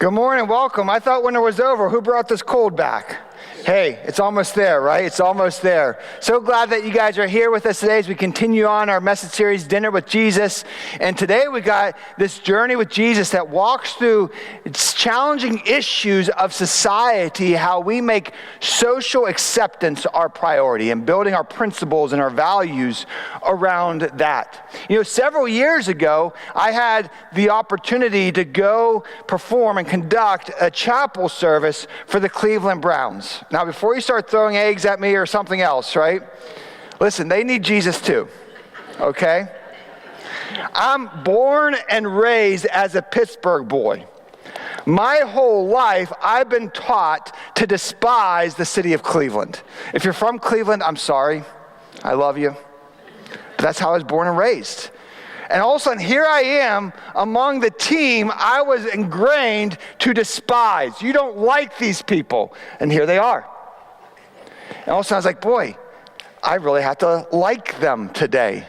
Good morning, welcome. I thought winter was over. Who brought this cold back? Hey, it's almost there, right? It's almost there. So glad that you guys are here with us today as we continue on our message series, Dinner with Jesus. And today we got this journey with Jesus that walks through challenging issues of society, how we make social acceptance our priority and building our principles and our values around that. You know, several years ago, I had the opportunity to go perform and conduct a chapel service for the Cleveland Browns. Now, before you start throwing eggs at me or something else, right? Listen, they need Jesus too, okay? I'm born and raised as a Pittsburgh boy. My whole life, I've been taught to despise the city of Cleveland. If you're from Cleveland, I'm sorry. I love you. But that's how I was born and raised. And all of a sudden, here I am among the team I was ingrained to despise. You don't like these people. And here they are. And all of a sudden, I was like, boy, I really have to like them today.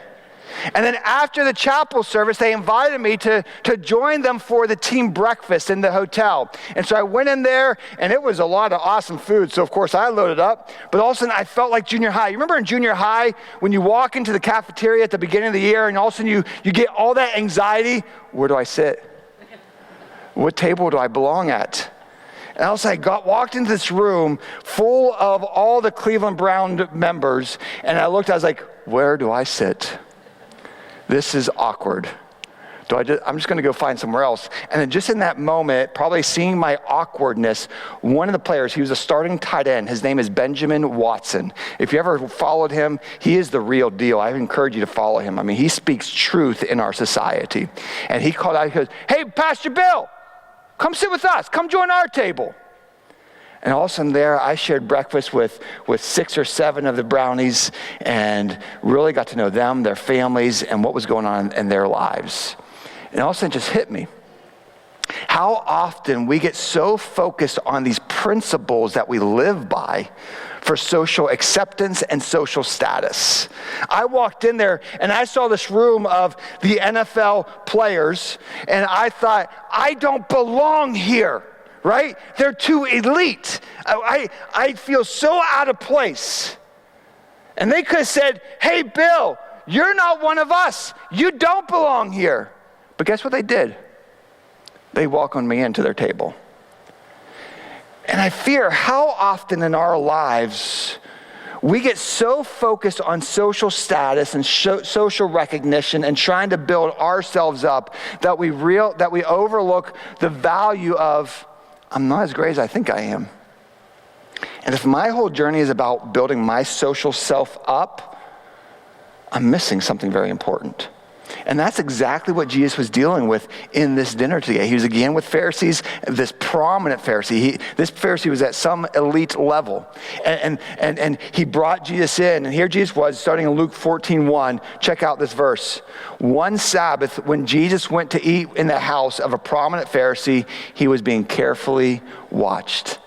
And then after the chapel service, they invited me to join them for the team breakfast in the hotel. And so I went in there, and it was a lot of awesome food. So, of course, I loaded up. But all of a sudden, I felt like junior high. You remember in junior high, when you walk into the cafeteria at the beginning of the year, and all of a sudden you get all that anxiety? Where do I sit? What table do I belong at? And all of a sudden, I walked into this room full of all the Cleveland Brown members, and I was like, where do I sit? This is awkward. I'm just going to go find somewhere else. And then just in that moment, probably seeing my awkwardness, one of the players, he was a starting tight end. His name is Benjamin Watson. If you ever followed him, he is the real deal. I encourage you to follow him. I mean, he speaks truth in our society. And he called out, he goes, hey, Pastor Bill, come sit with us. Come join our table. And all of a sudden there, I shared breakfast with 6 or 7 of the Brownies and really got to know them, their families, and what was going on in their lives. And all of a sudden it just hit me. How often we get so focused on these principles that we live by for social acceptance and social status. I walked in there and I saw this room of the NFL players, and I thought, I don't belong here. Right? They're too elite. I feel so out of place. And they could have said, hey, Bill, you're not one of us. You don't belong here. But guess what they did? They welcomed me into their table. And I fear how often in our lives we get so focused on social status and social recognition and trying to build ourselves up that we overlook the value of, I'm not as great as I think I am. And if my whole journey is about building my social self up, I'm missing something very important. And that's exactly what Jesus was dealing with in this dinner today. He was again with Pharisees, this prominent Pharisee. This Pharisee was at some elite level. And he brought Jesus in. And here Jesus was, starting in Luke 14:1. Check out this verse. One Sabbath, when Jesus went to eat in the house of a prominent Pharisee, he was being carefully watched.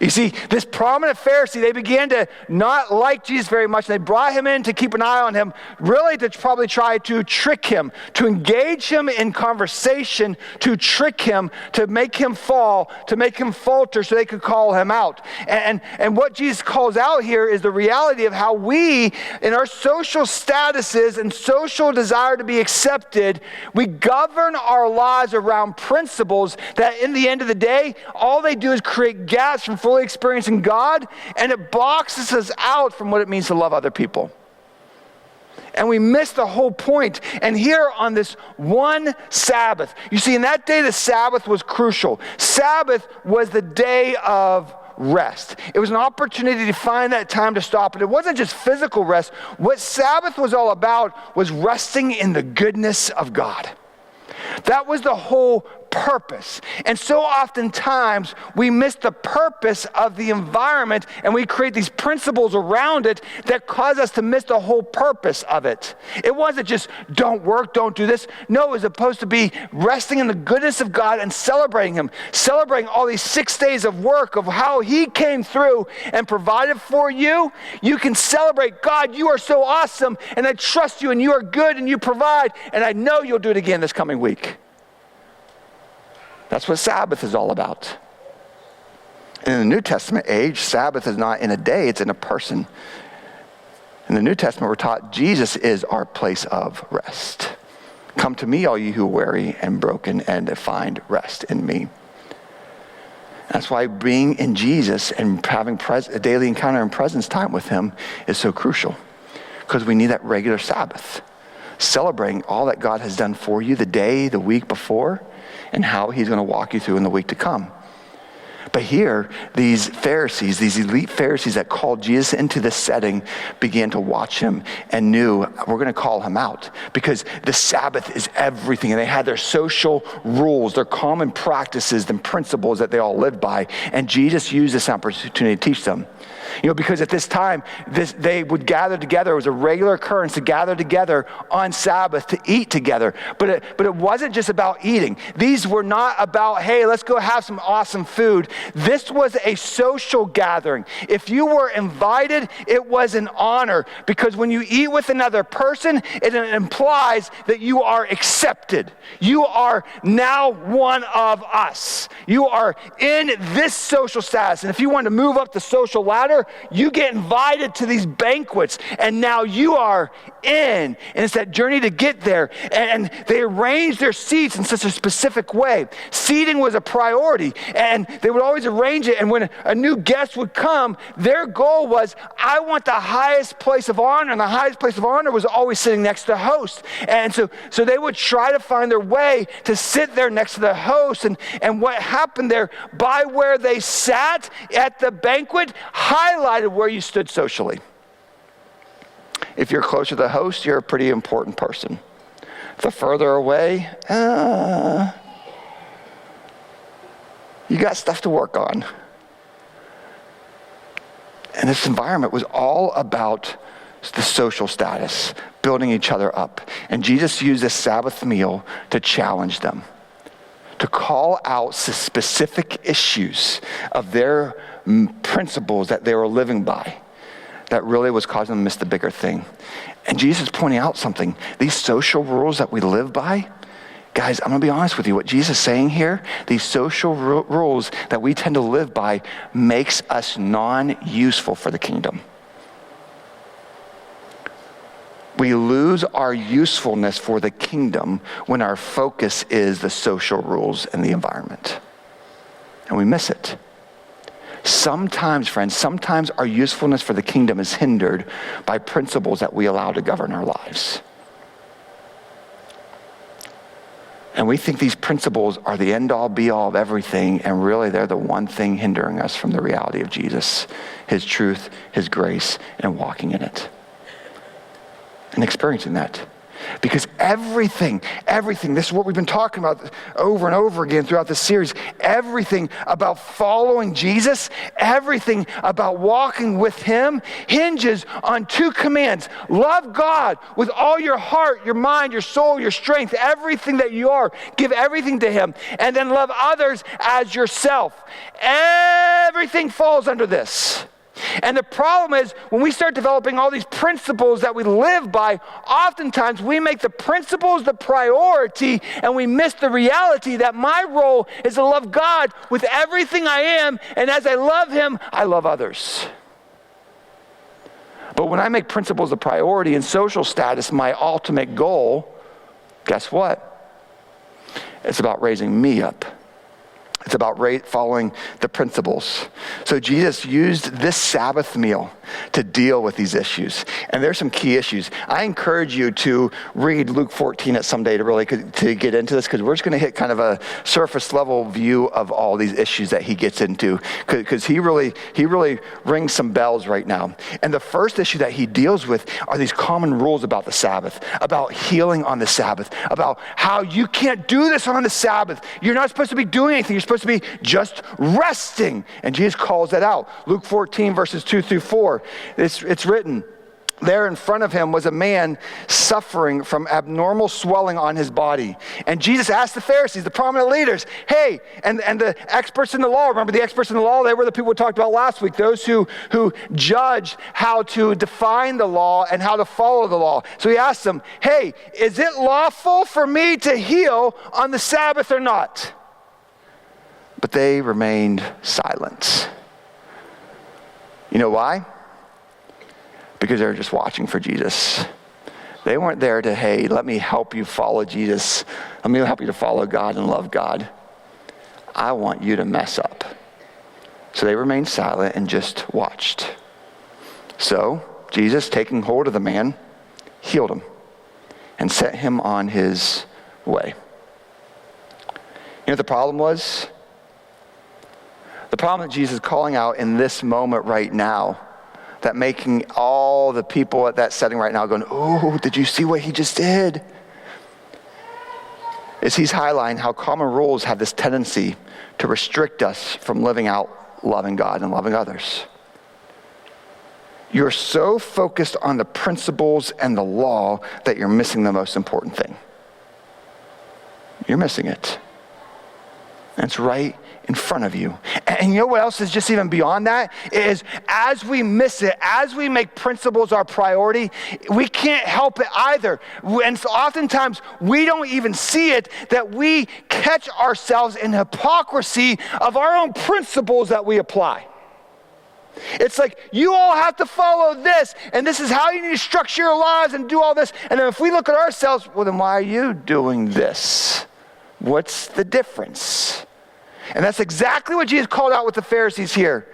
You see, this prominent Pharisee, they began to not like Jesus very much. And they brought him in to keep an eye on him, really to probably try to trick him, to engage him in conversation, to trick him, to make him fall, to make him falter so they could call him out. And what Jesus calls out here is the reality of how we, in our social statuses and social desire to be accepted, we govern our lives around principles that in the end of the day, all they do is create gaps from fully experiencing God, and it boxes us out from what it means to love other people. And we miss the whole point. And here on this one Sabbath, you see, in that day, the Sabbath was crucial. Sabbath was the day of rest. It was an opportunity to find that time to stop. And it wasn't just physical rest. What Sabbath was all about was resting in the goodness of God. That was the whole purpose. And so oftentimes we miss the purpose of the environment and we create these principles around it that cause us to miss the whole purpose of it. It wasn't just don't work, don't do this. No, it was supposed to be resting in the goodness of God and celebrating Him, celebrating all these 6 days of work of how He came through and provided for you. You can celebrate, God, you are so awesome and I trust you and you are good and you provide and I know you'll do it again this coming week. That's what Sabbath is all about. And in the New Testament age, Sabbath is not in a day, it's in a person. In the New Testament, we're taught Jesus is our place of rest. Come to me, all you who are weary and broken, and find rest in me. That's why being in Jesus and having a daily encounter and presence time with him is so crucial, because we need that regular Sabbath, celebrating all that God has done for you the day, the week before, and how he's going to walk you through in the week to come. But here, these Pharisees, these elite Pharisees that called Jesus into this setting, began to watch him and knew, we're going to call him out, because the Sabbath is everything. And they had their social rules, their common practices and principles that they all lived by. And Jesus used this opportunity to teach them. Because at this time, they would gather together. It was a regular occurrence to gather together on Sabbath to eat together. But it wasn't just about eating. These were not about, hey, let's go have some awesome food. This was a social gathering. If you were invited, it was an honor, because when you eat with another person, it implies that you are accepted. You are now one of us. You are in this social status. And if you want to move up the social ladder, you get invited to these banquets, and now you are in. And it's that journey to get there. And they arranged their seats in such a specific way. Seating was a priority, and they would always arrange it. And when a new guest would come, their goal was, I want the highest place of honor. And the highest place of honor was always sitting next to the host. And so they would try to find their way to sit there next to the host. And what happened there, by where they sat at the banquet, highlighted where you stood socially. If you're closer to the host, you're a pretty important person. The further away, you got stuff to work on. And this environment was all about the social status, building each other up. And Jesus used this Sabbath meal to challenge them, to call out specific issues of their principles that they were living by that really was causing them to miss the bigger thing. And Jesus is pointing out something. These social rules that we live by, guys, I'm going to be honest with you. What Jesus is saying here, these social rules that we tend to live by makes us non-useful for the kingdom. We lose our usefulness for the kingdom when our focus is the social rules and the environment. And we miss it. Sometimes, friends, our usefulness for the kingdom is hindered by principles that we allow to govern our lives. And we think these principles are the end-all, be-all of everything, and really they're the one thing hindering us from the reality of Jesus, his truth, his grace, and walking in it. And experiencing that. Because everything, this is what we've been talking about over and over again throughout this series. Everything about following Jesus, everything about walking with him hinges on two commands. Love God with all your heart, your mind, your soul, your strength, everything that you are. Give everything to him. And then love others as yourself. Everything falls under this. And the problem is, when we start developing all these principles that we live by, oftentimes we make the principles the priority, and we miss the reality that my role is to love God with everything I am, and as I love him, I love others. But when I make principles the priority and social status my ultimate goal, guess what? It's about raising me up. It's about following the principles. So Jesus used this Sabbath meal to deal with these issues. And there's some key issues. I encourage you to read Luke 14 at some day to get into this, because we're just going to hit kind of a surface level view of all these issues that he gets into, because he really rings some bells right now. And the first issue that he deals with are these common rules about the Sabbath, about healing on the Sabbath, about how you can't do this on the Sabbath. You're not supposed to be doing anything. You're supposed to be just resting. And Jesus calls that out. Luke 14 verses 2-4. It's written, there in front of him was a man suffering from abnormal swelling on his body. And Jesus asked the Pharisees, the prominent leaders, hey, and the experts in the law, remember the experts in the law, they were the people we talked about last week, those who judged how to define the law and how to follow the law. So he asked them, hey, is it lawful for me to heal on the Sabbath or not? but they remained silent. You know why? Because they were just watching for Jesus. They weren't there to, hey, let me help you follow Jesus. Let me help you to follow God and love God. I want you to mess up. So they remained silent and just watched. So Jesus, taking hold of the man, healed him and set him on his way. You know what the problem was? The problem that Jesus is calling out in this moment right now, that making all the people at that setting right now going, oh, did you see what he just did? Is he's highlighting how common rules have this tendency to restrict us from living out loving God and loving others. You're so focused on the principles and the law that you're missing the most important thing. You're missing it. And it's right in front of you. And you know what else is just even beyond that? Is as we miss it, as we make principles our priority, we can't help it either. And so oftentimes we don't even see it, that we catch ourselves in hypocrisy of our own principles that we apply. It's like, you all have to follow this, and this is how you need to structure your lives and do all this. And then if we look at ourselves, well, then why are you doing this? What's the difference? And that's exactly what Jesus called out with the Pharisees here.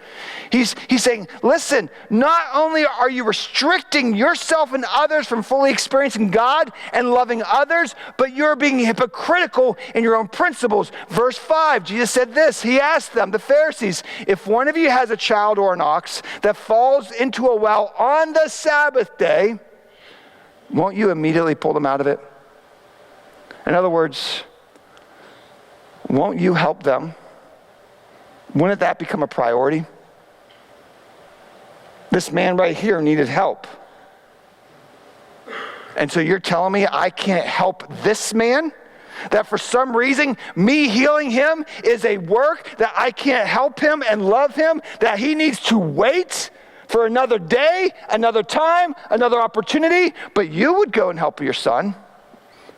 He's saying, listen, not only are you restricting yourself and others from fully experiencing God and loving others, but you're being hypocritical in your own principles. Verse 5, Jesus said this. He asked them, the Pharisees, if one of you has a child or an ox that falls into a well on the Sabbath day, won't you immediately pull them out of it? In other words, won't you help them? Wouldn't that become a priority? This man right here needed help. And so you're telling me I can't help this man? That for some reason, me healing him is a work that I can't help him and love him, that he needs to wait for another day, another time, another opportunity, but you would go and help your son.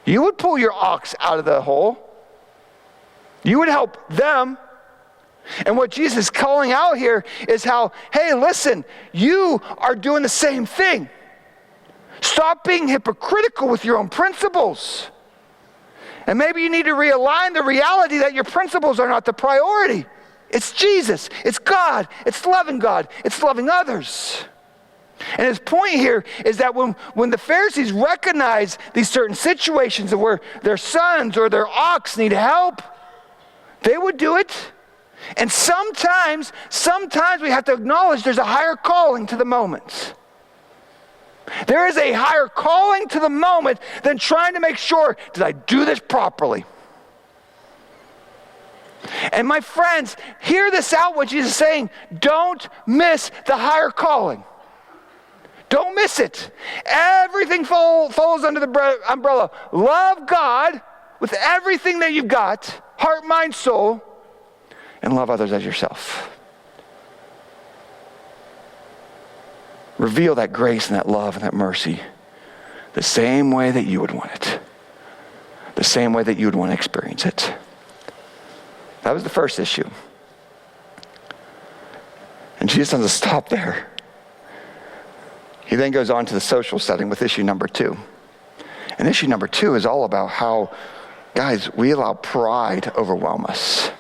You would pull your ox out of the hole. You would help them. And what Jesus is calling out here is how, hey, listen, you are doing the same thing. Stop being hypocritical with your own principles. And maybe you need to realign the reality that your principles are not the priority. It's Jesus, it's God, it's loving others. And his point here is that when the Pharisees recognize these certain situations of where their sons or their ox need help, they would do it. And sometimes we have to acknowledge there's a higher calling to the moment. There is a higher calling to the moment than trying to make sure, did I do this properly? And my friends, hear this out, what Jesus is saying. Don't miss the higher calling. Don't miss it. Everything falls under the umbrella. Love God with everything that you've got, heart, mind, soul, and love others as yourself. Reveal that grace and that love and that mercy the same way that you would want it. The same way that you would want to experience it. That was the first issue. And Jesus doesn't stop there. He then goes on to the social setting with issue number 2. And issue number 2 is all about how, guys, we allow pride to overwhelm us.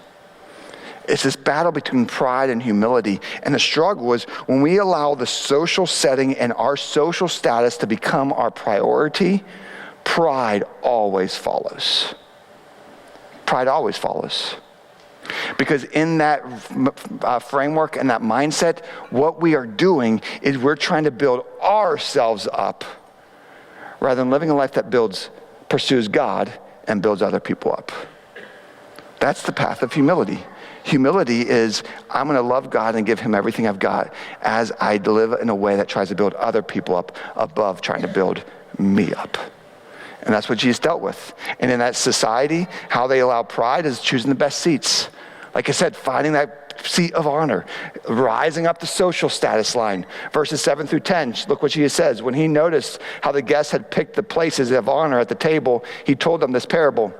It's this battle between pride and humility. And the struggle is when we allow the social setting and our social status to become our priority, pride always follows. Pride always follows. Because in that framework and that mindset, what we are doing is we're trying to build ourselves up rather than living a life that pursues God and builds other people up. That's the path of humility. Humility is, I'm going to love God and give him everything I've got as I live in a way that tries to build other people up above trying to build me up. And that's what Jesus dealt with. And in that society, how they allow pride is choosing the best seats. Like I said, finding that seat of honor, rising up the social status line. Verses 7 through 10, look what Jesus says. When he noticed how the guests had picked the places of honor at the table, he told them this parable.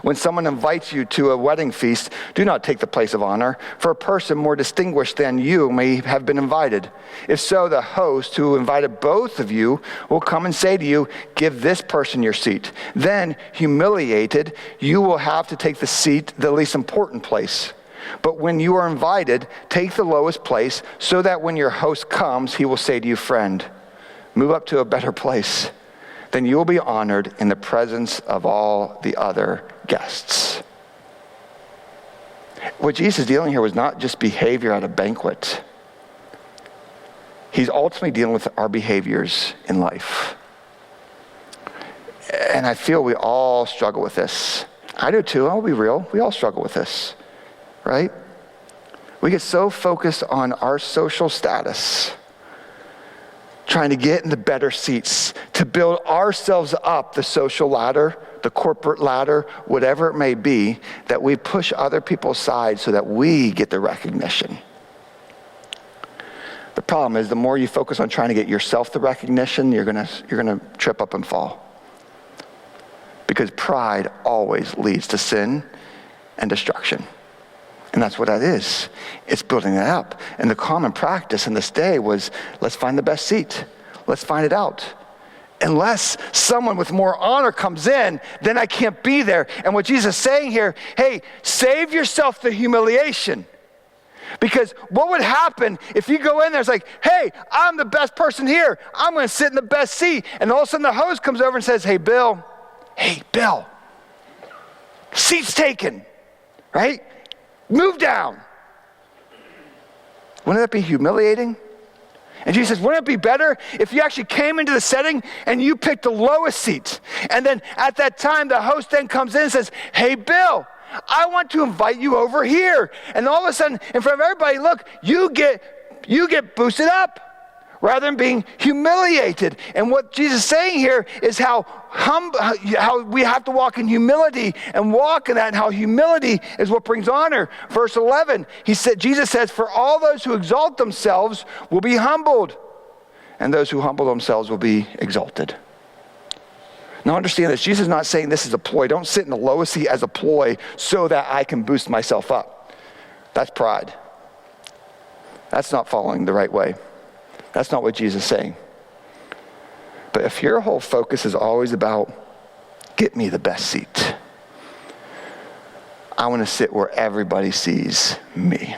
When someone invites you to a wedding feast, do not take the place of honor, for a person more distinguished than you may have been invited. If so, the host who invited both of you will come and say to you, give this person your seat. Then, humiliated, you will have to take the least important place. But when you are invited, take the lowest place, so that when your host comes, he will say to you, friend, move up to a better place. Then you will be honored in the presence of all the other guests. What Jesus is dealing here was not just behavior at a banquet. He's ultimately dealing with our behaviors in life. And I feel we all struggle with this. I do too, I'll be real. We all struggle with this, right? We get so focused on our social status, trying to get in the better seats, to build ourselves up the social ladder, the corporate ladder, whatever it may be, that we push other people aside so that we get the recognition. The problem is the more you focus on trying to get yourself the recognition, you're gonna trip up and fall. Because pride always leads to sin and destruction. And that's what that is. It's building that up. And the common practice in this day was, let's find the best seat. Let's find it out. Unless someone with more honor comes in, then I can't be there. And what Jesus is saying here, hey, save yourself the humiliation. Because what would happen if you go in there, it's like, hey, I'm the best person here. I'm going to sit in the best seat. And all of a sudden the host comes over and says, hey, Bill, seat's taken, right? Move down. Wouldn't that be humiliating? And Jesus says, wouldn't it be better if you actually came into the setting and you picked the lowest seat? And then at that time, the host then comes in and says, hey, Bill, I want to invite you over here. And all of a sudden, in front of everybody, look, you get boosted up rather than being humiliated. And what Jesus is saying here is how we have to walk in humility and walk in that, and how humility is what brings honor. Verse 11, Jesus says, for all those who exalt themselves will be humbled, and those who humble themselves will be exalted. Now understand this, Jesus is not saying this is a ploy. Don't sit in the lowest seat as a ploy so that I can boost myself up. That's pride. That's not following the right way. That's not what Jesus is saying. But if your whole focus is always about, get me the best seat, I want to sit where everybody sees me,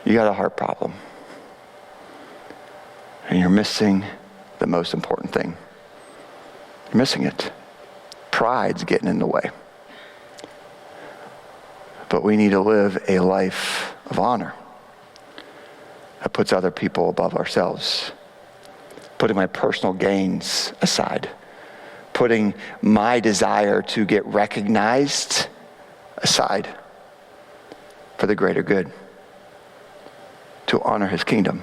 you got a heart problem. And you're missing the most important thing. You're missing it. Pride's getting in the way. But we need to live a life of honor that puts other people above ourselves. Putting my personal gains aside. Putting my desire to get recognized aside for the greater good. To honor his kingdom.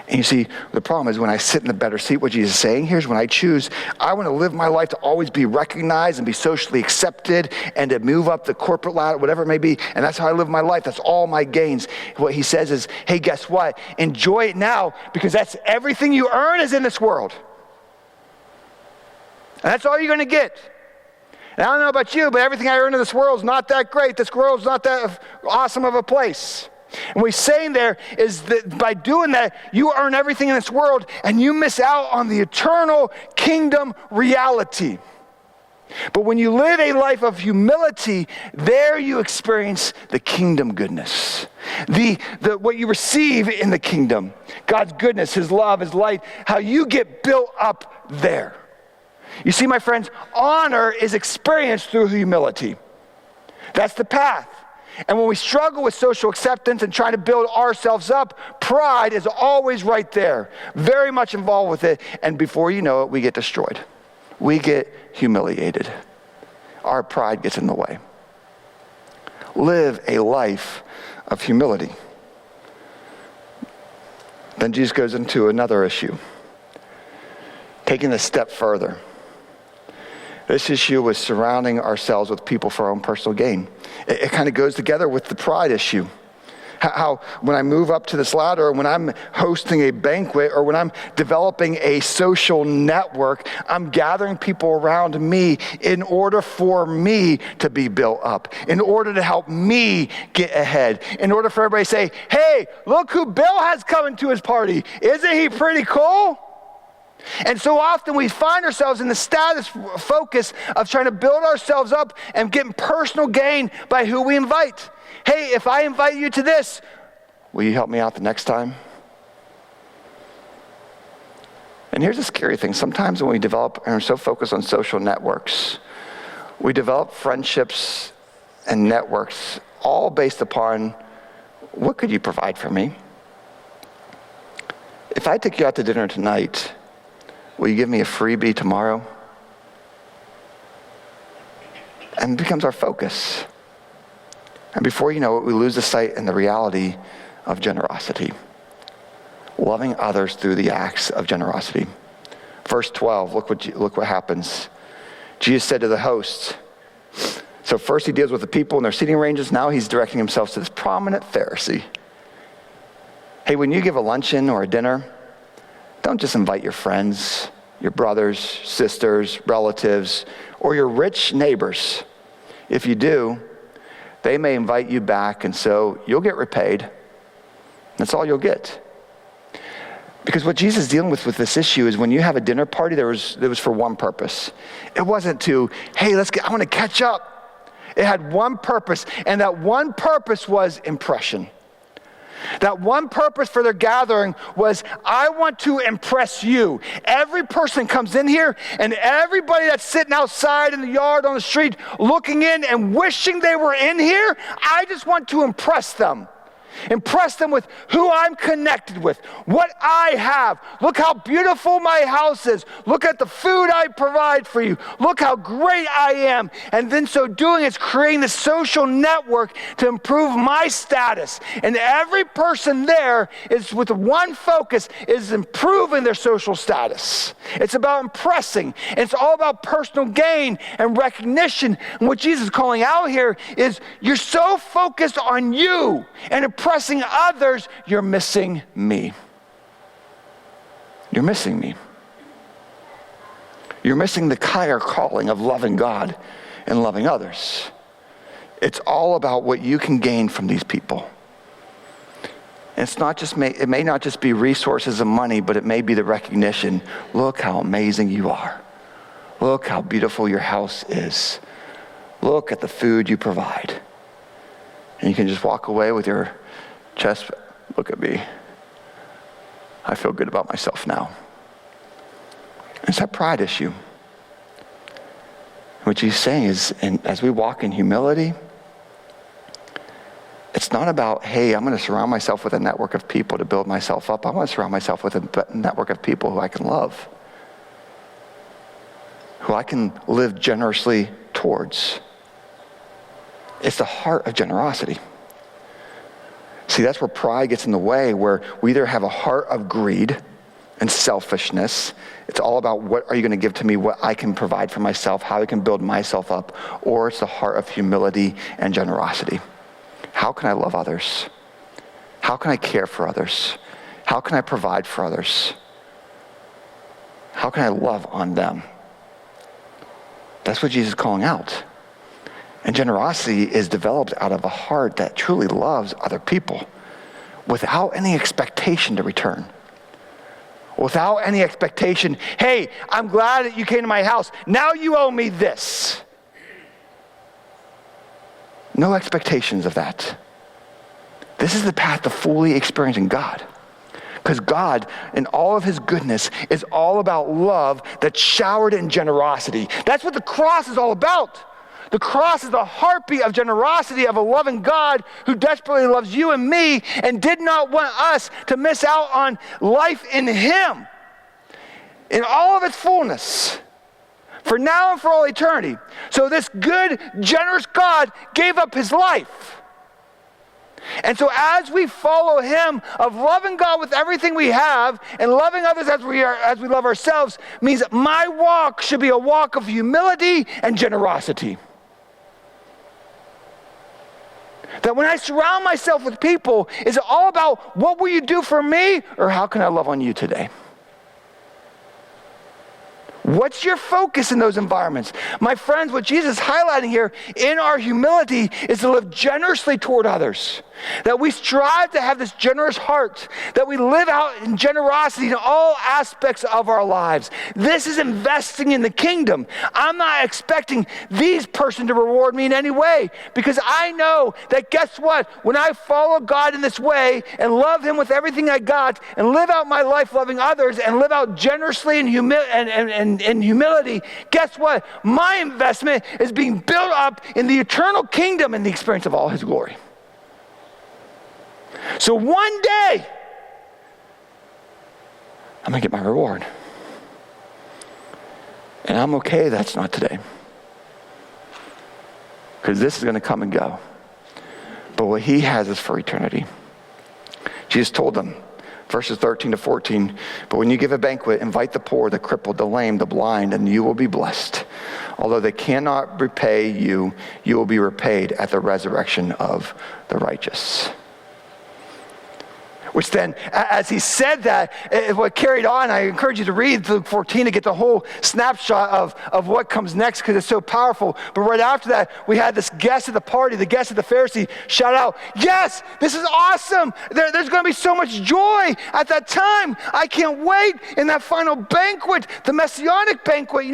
And you see, the problem is when I sit in the better seat, what Jesus is saying here is when I choose, I want to live my life to always be recognized and be socially accepted and to move up the corporate ladder, whatever it may be. And that's how I live my life. That's all my gains. What he says is, hey, guess what? Enjoy it now, because that's everything you earn is in this world. And that's all you're going to get. And I don't know about you, but everything I earn in this world is not that great. This world's not that awesome of a place. And what he's saying there is that by doing that, you earn everything in this world and you miss out on the eternal kingdom reality. But when you live a life of humility, there you experience the kingdom goodness. What you receive in the kingdom, God's goodness, his love, his light, how you get built up there. You see, my friends, honor is experienced through humility. That's the path. And when we struggle with social acceptance and trying to build ourselves up, pride is always right there, very much involved with it. And before you know it, we get destroyed. We get humiliated. Our pride gets in the way. Live a life of humility. Then Jesus goes into another issue, taking a step further. This issue was surrounding ourselves with people for our own personal gain. It kind of goes together with the pride issue. How when I move up to this ladder, or when I'm hosting a banquet, or when I'm developing a social network, I'm gathering people around me in order for me to be built up, in order to help me get ahead, in order for everybody to say, hey, look who Bill has coming to his party. Isn't he pretty cool? And so often we find ourselves in the status focus of trying to build ourselves up and getting personal gain by who we invite. Hey, if I invite you to this, will you help me out the next time? And here's the scary thing. Sometimes when we develop and are so focused on social networks, we develop friendships and networks all based upon what could you provide for me? If I take you out to dinner tonight, will you give me a freebie tomorrow? And it becomes our focus. And before you know it, we lose the sight and the reality of generosity. Loving others through the acts of generosity. Verse 12, look what happens. Jesus said to the host, so first he deals with the people in their seating arrangements. Now he's directing himself to this prominent Pharisee. Hey, when you give a luncheon or a dinner, don't just invite your friends, your brothers, sisters, relatives, or your rich neighbors. If you do, they may invite you back, and so you'll get repaid. That's all you'll get. Because what Jesus is dealing with this issue is when you have a dinner party, there was for one purpose. It wasn't to, hey, I want to catch up. It had one purpose, and that one purpose was impression. That one purpose for their gathering was, I want to impress you. Every person comes in here, and everybody that's sitting outside in the yard, on the street, looking in and wishing they were in here, I just want to impress them. Impress them with who I'm connected with, what I have. Look how beautiful my house is. Look at the food I provide for you. Look how great I am. And then so doing, it's creating this social network to improve my status. And every person there is with one focus, is improving their social status. It's about impressing. And it's all about personal gain and recognition. And what Jesus is calling out here is, you're so focused on you and impressing others, you're missing me. You're missing me. You're missing the higher calling of loving God and loving others. It's all about what you can gain from these people. And it may not just be resources and money, but it may be the recognition. Look how amazing you are. Look how beautiful your house is. Look at the food you provide. And you can just walk away with your chest, look at me. I feel good about myself now. It's that pride issue. What he's saying is, and as we walk in humility, it's not about, hey, I'm going to surround myself with a network of people to build myself up. I want to surround myself with a network of people who I can love, who I can live generously towards. It's the heart of generosity. See, that's where pride gets in the way, where we either have a heart of greed and selfishness. It's all about, what are you going to give to me, what I can provide for myself, how I can build myself up. Or it's the heart of humility and generosity. How can I love others? How can I care for others? How can I provide for others? How can I love on them? That's what Jesus is calling out. And generosity is developed out of a heart that truly loves other people without any expectation to return. Without any expectation, hey, I'm glad that you came to my house. Now you owe me this. No expectations of that. This is the path to fully experiencing God. Because God, in all of his goodness, is all about love that's showered in generosity. That's what the cross is all about. The cross is the heartbeat of generosity of a loving God who desperately loves you and me and did not want us to miss out on life in him in all of its fullness for now and for all eternity. So this good, generous God gave up his life. And so as we follow him of loving God with everything we have and loving others as we love ourselves, means that my walk should be a walk of humility and generosity. That when I surround myself with people, is it all about what will you do for me or how can I love on you today? What's your focus in those environments? My friends, what Jesus is highlighting here in our humility is to live generously toward others. That we strive to have this generous heart. That we live out in generosity in all aspects of our lives. This is investing in the kingdom. I'm not expecting these person to reward me in any way because I know that guess what? When I follow God in this way and love him with everything I got and live out my life loving others and live out generously in humility, guess what? My investment is being built up in the eternal kingdom and the experience of all his glory. So one day, I'm going to get my reward. And I'm okay that's not today. Because this is going to come and go. But what he has is for eternity. Jesus told them, verses 13 to 14, but when you give a banquet, invite the poor, the crippled, the lame, the blind, and you will be blessed. Although they cannot repay you, you will be repaid at the resurrection of the righteous. Which then, as he said that, what carried on, I encourage you to read Luke 14 to get the whole snapshot of what comes next because it's so powerful. But right after that, we had this guest at the party, the guest of the Pharisee, shout out, yes, this is awesome. There's going to be so much joy at that time. I can't wait in that final banquet, the messianic banquet,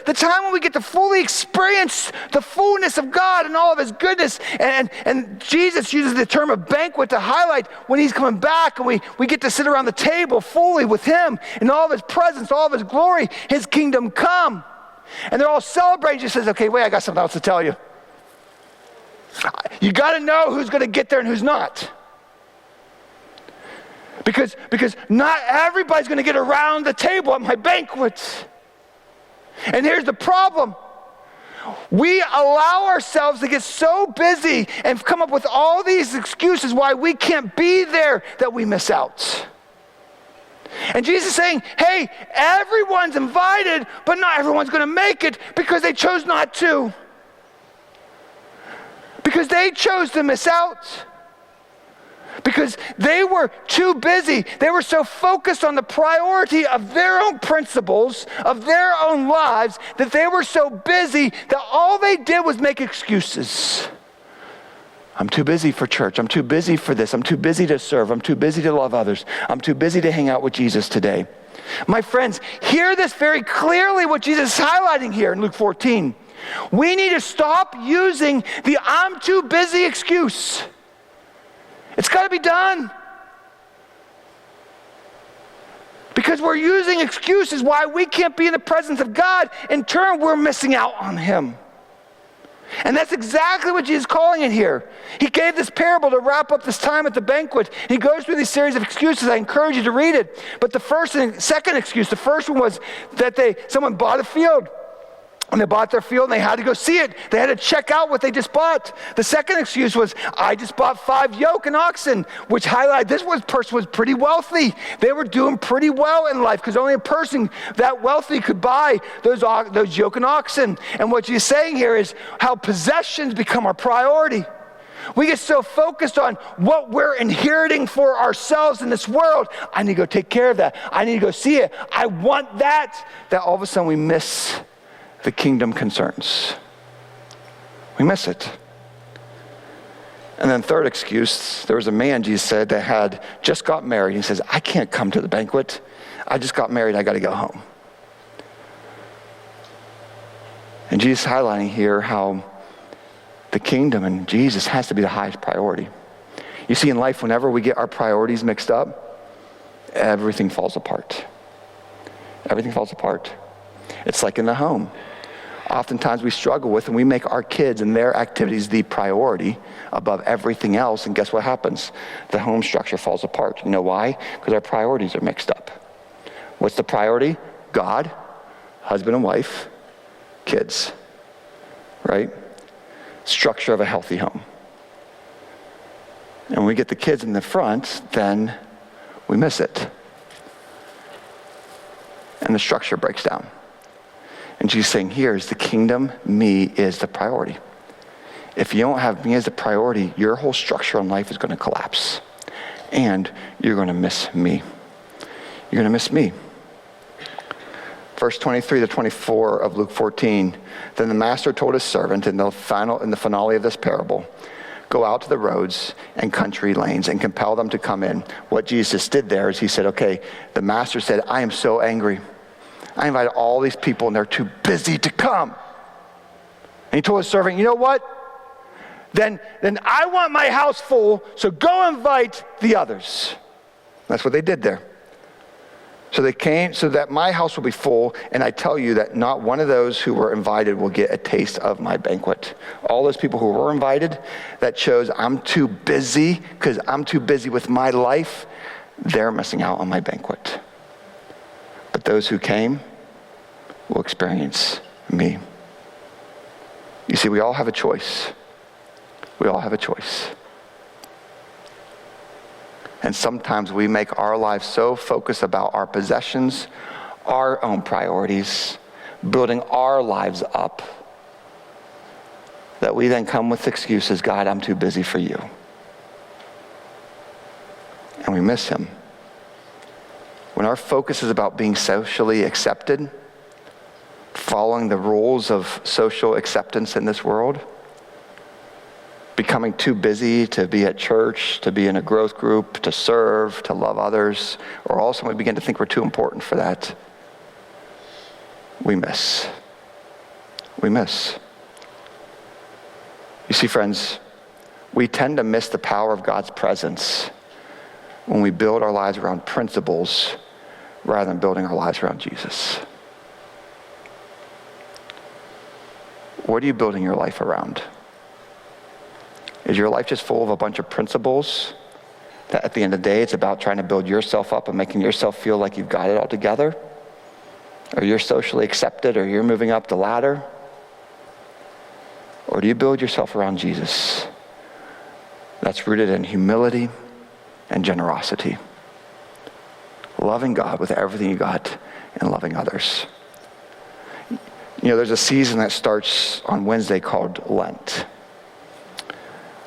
the time when we get to fully experience the fullness of God and all of his goodness. And Jesus uses the term of banquet to highlight when he's coming back. And we get to sit around the table fully with him in all of his presence, all of his glory, his kingdom come. And they're all celebrating. He says, okay, wait, I got something else to tell you. You got to know who's going to get there and who's not. Because not everybody's going to get around the table at my banquet. And here's the problem. We allow ourselves to get so busy and come up with all these excuses why we can't be there that we miss out. And Jesus is saying, hey, everyone's invited, but not everyone's going to make it because they chose not to. Because they chose to miss out. Because they were too busy. They were so focused on the priority of their own principles, of their own lives, that they were so busy that all they did was make excuses. I'm too busy for church. I'm too busy for this. I'm too busy to serve. I'm too busy to love others. I'm too busy to hang out with Jesus today. My friends, hear this very clearly what Jesus is highlighting here in Luke 14. We need to stop using the I'm too busy excuse. It's got to be done. Because we're using excuses why we can't be in the presence of God. In turn, we're missing out on him. And that's exactly what Jesus is calling it here. He gave this parable to wrap up this time at the banquet. He goes through these series of excuses. I encourage you to read it. But the first and second excuse, the first one was that someone bought a field. And they bought their field and they had to go see it. They had to check out what they just bought. The second excuse was, I just bought 5 yoke and oxen, which highlighted this person was pretty wealthy. They were doing pretty well in life because only a person that wealthy could buy those yoke and oxen. And what he's saying here is how possessions become our priority. We get so focused on what we're inheriting for ourselves in this world. I need to go take care of that. I need to go see it. I want that all of a sudden we miss the kingdom concerns. We miss it. And then third excuse, there was a man, Jesus said, that had just got married. He says, I can't come to the banquet. I just got married. I got to go home. And Jesus is highlighting here how the kingdom and Jesus has to be the highest priority. You see, in life, whenever we get our priorities mixed up, everything falls apart. Everything falls apart. It's like in the home. Oftentimes we struggle with and we make our kids and their activities the priority above everything else. And guess what happens? The home structure falls apart. You know why? Because our priorities are mixed up. What's the priority? God, husband and wife, kids, right? Structure of a healthy home. And when we get the kids in the front, then we miss it. And the structure breaks down. And Jesus saying, here is the kingdom, me is the priority. if you don't have me as a priority, your whole structure in life is going to collapse. And you're going to miss me. You're going to miss me. Verse 23 to 24 of Luke 14, then the master told his servant in the finale of this parable, go out to the roads and country lanes and compel them to come in. What Jesus did there is he said, okay, the master said, I am so angry. I invited all these people and they're too busy to come. And he told his servant, you know what? Then I want my house full, so go invite the others. That's what they did there. So they came so that my house will be full, and I tell you that not one of those who were invited will get a taste of my banquet. All those people who were invited that chose, I'm too busy because I'm too busy with my life, they're missing out on my banquet. But those who came will experience me. You see, we all have a choice. We all have a choice. And sometimes we make our lives so focused about our possessions, our own priorities, building our lives up, that we then come with excuses, God, I'm too busy for you. And we miss him. When our focus is about being socially accepted, following the rules of social acceptance in this world, becoming too busy to be at church, to be in a growth group, to serve, to love others, or also we begin to think we're too important for that, we miss. We miss. You see, friends, we tend to miss the power of God's presence when we build our lives around principles rather than building our lives around Jesus. What are you building your life around? Is your life just full of a bunch of principles that at the end of the day, it's about trying to build yourself up and making yourself feel like you've got it all together? Or you're socially accepted, or you're moving up the ladder? Or do you build yourself around Jesus that's rooted in humility and generosity? Loving God with everything you got and loving others. You know, there's a season that starts on Wednesday called Lent.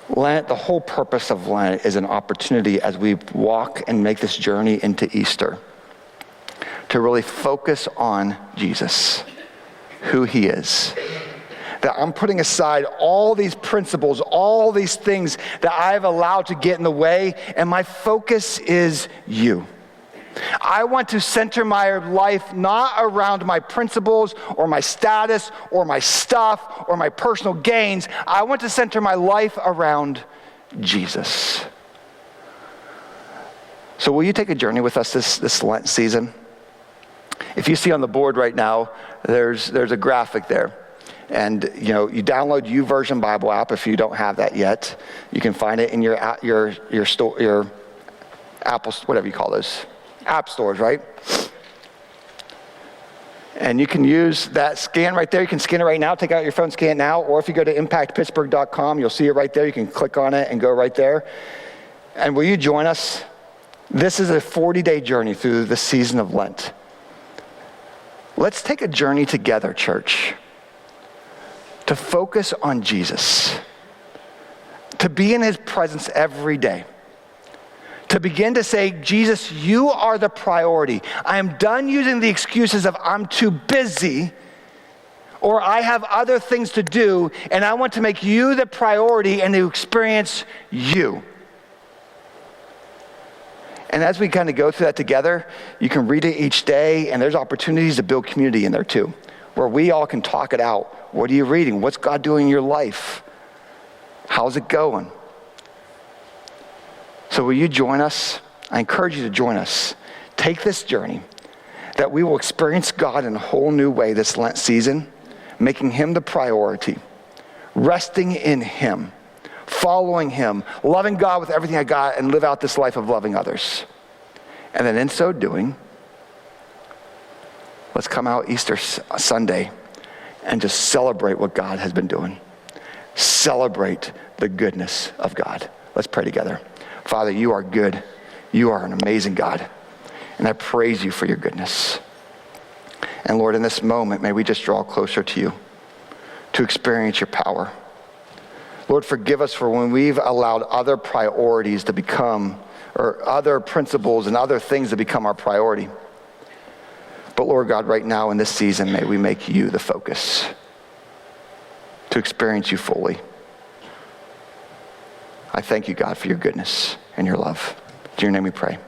Lent, the whole purpose of Lent is an opportunity as we walk and make this journey into Easter to really focus on Jesus, who he is. That I'm putting aside all these principles, all these things that I've allowed to get in the way, and my focus is you. I want to center my life not around my principles or my status or my stuff or my personal gains. I want to center my life around Jesus. So will you take a journey with us this Lent season? If you see on the board right now, there's a graphic there. And you download YouVersion Bible app if you don't have that yet. You can find it in your Apple, whatever you call those. App stores, right? And you can use that scan right there. You can scan it right now. Take out your phone, scan it now. Or if you go to impactpittsburgh.com, you'll see it right there. You can click on it and go right there. And will you join us? This is a 40-day journey through the season of Lent. Let's take a journey together, church, to focus on Jesus, to be in his presence every day. To begin to say, Jesus, you are the priority. I am done using the excuses of I'm too busy or I have other things to do, and I want to make you the priority and to experience you. And as we kind of go through that together, you can read it each day, and there's opportunities to build community in there too, where we all can talk it out. What are you reading? What's God doing in your life? How's it going? So will you join us? I encourage you to join us. Take this journey that we will experience God in a whole new way this Lent season, making him the priority, resting in him, following him, loving God with everything I got, and live out this life of loving others. And then in so doing, let's come out Easter Sunday and just celebrate what God has been doing. Celebrate the goodness of God. Let's pray together. Father, you are good. You are an amazing God. And I praise you for your goodness. And Lord, in this moment, may we just draw closer to you to experience your power. Lord, forgive us for when we've allowed other priorities to become, or other principles and other things to become our priority. But Lord God, right now in this season, may we make you the focus to experience you fully. I thank you, God, for your goodness and your love. In your name we pray.